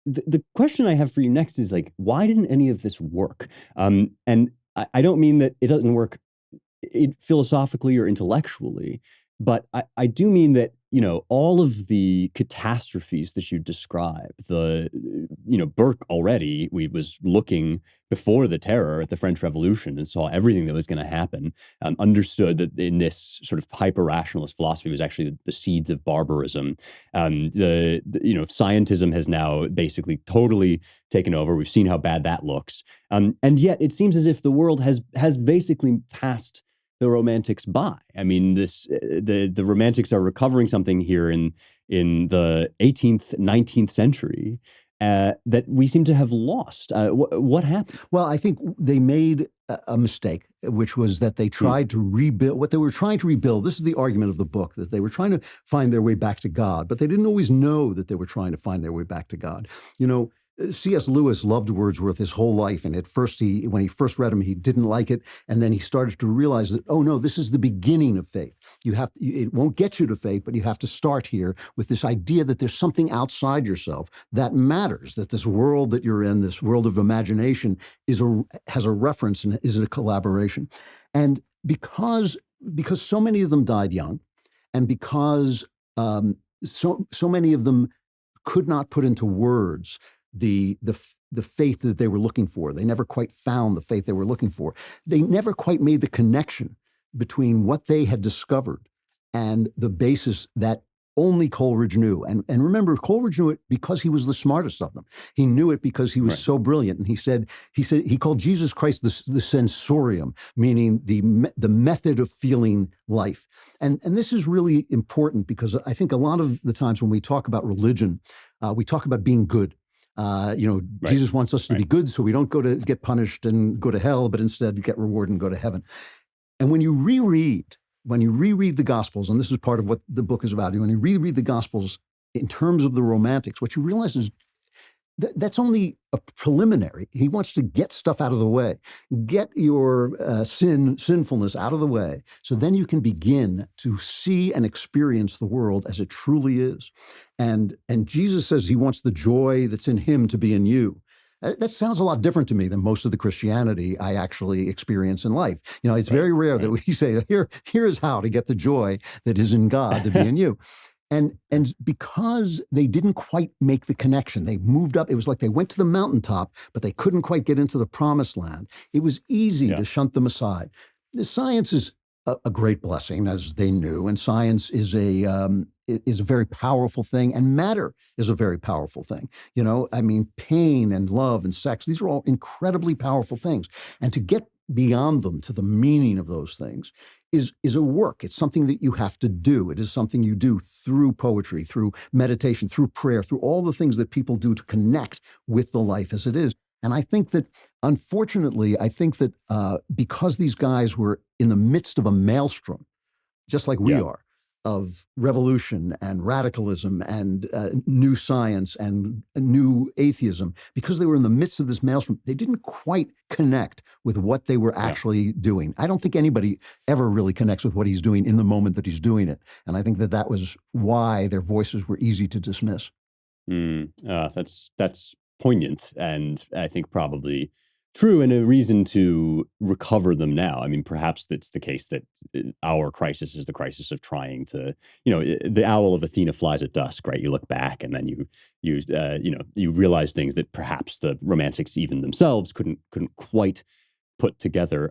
the question I have for you next is like, why didn't any of this work? And I don't mean that it doesn't work philosophically or intellectually, but I do mean that, all of the catastrophes that you describe, Burke already, we was looking before the terror at the French Revolution and saw everything that was going to happen, understood that in this sort of hyper-rationalist philosophy was actually the seeds of barbarism. Scientism has now basically totally taken over. We've seen how bad that looks. And yet it seems as if the world has basically passed the Romantics by. I mean, the Romantics are recovering something here in the 18th, 19th century that we seem to have lost. What happened? Well, I think they made a mistake, which was that they tried to rebuild what they were trying to rebuild. This is the argument of the book, that they were trying to find their way back to God, but they didn't always know that they were trying to find their way back to God. C.S. Lewis loved Wordsworth his whole life, and at first, when he first read him, he didn't like it, and then he started to realize that, oh no, this is the beginning of faith. It won't get you to faith, but you have to start here with this idea that there's something outside yourself that matters, that this world that you're in, this world of imagination, has a reference and is a collaboration. And because so many of them died young, and because so many of them could not put into words the faith that they were looking for. They never quite found the faith they were looking for. They never quite made the connection between what they had discovered and the basis that only Coleridge knew. And remember, Coleridge knew it because he was the smartest of them. He knew it because he was so brilliant. And he called Jesus Christ the sensorium, meaning the method of feeling life. And this is really important because I think a lot of the times when we talk about religion, we talk about being good. Jesus wants us to be good, so we don't go to get punished and go to hell, but instead get reward and go to heaven. And when you reread the Gospels, and this is part of what the book is about, when you reread the Gospels in terms of the Romantics, what you realize is that's only a preliminary. He wants to get stuff out of the way, get your sinfulness out of the way, so then you can begin to see and experience the world as it truly is. And Jesus says he wants the joy that's in him to be in you. That sounds a lot different to me than most of the Christianity I actually experience in life. It's very rare that we say, here is how to get the joy that is in God to be in you. And because they didn't quite make the connection, they moved up. It was like they went to the mountaintop, but they couldn't quite get into the promised land. It was easy to shunt them aside. Science is a great blessing, as they knew, and science is a very powerful thing, and matter is a very powerful thing. Pain and love and sex, these are all incredibly powerful things. And to get beyond them to the meaning of those things is a work. It's something that you have to do. It is something you do through poetry, through meditation, through prayer, through all the things that people do to connect with the life as it is. And I think that, unfortunately, because these guys were in the midst of a maelstrom, just like we are, of revolution and radicalism and new science and new atheism, because they were in the midst of this maelstrom, they didn't quite connect with what they were actually doing. I don't think anybody ever really connects with what he's doing in the moment that he's doing it. And I think that was why their voices were easy to dismiss. That's poignant, and I think probably true, and a reason to recover them now. I mean, perhaps that's the case that our crisis is the crisis of trying to, the owl of Athena flies at dusk, right? You look back and then you realize things that perhaps the Romantics even themselves couldn't quite put together.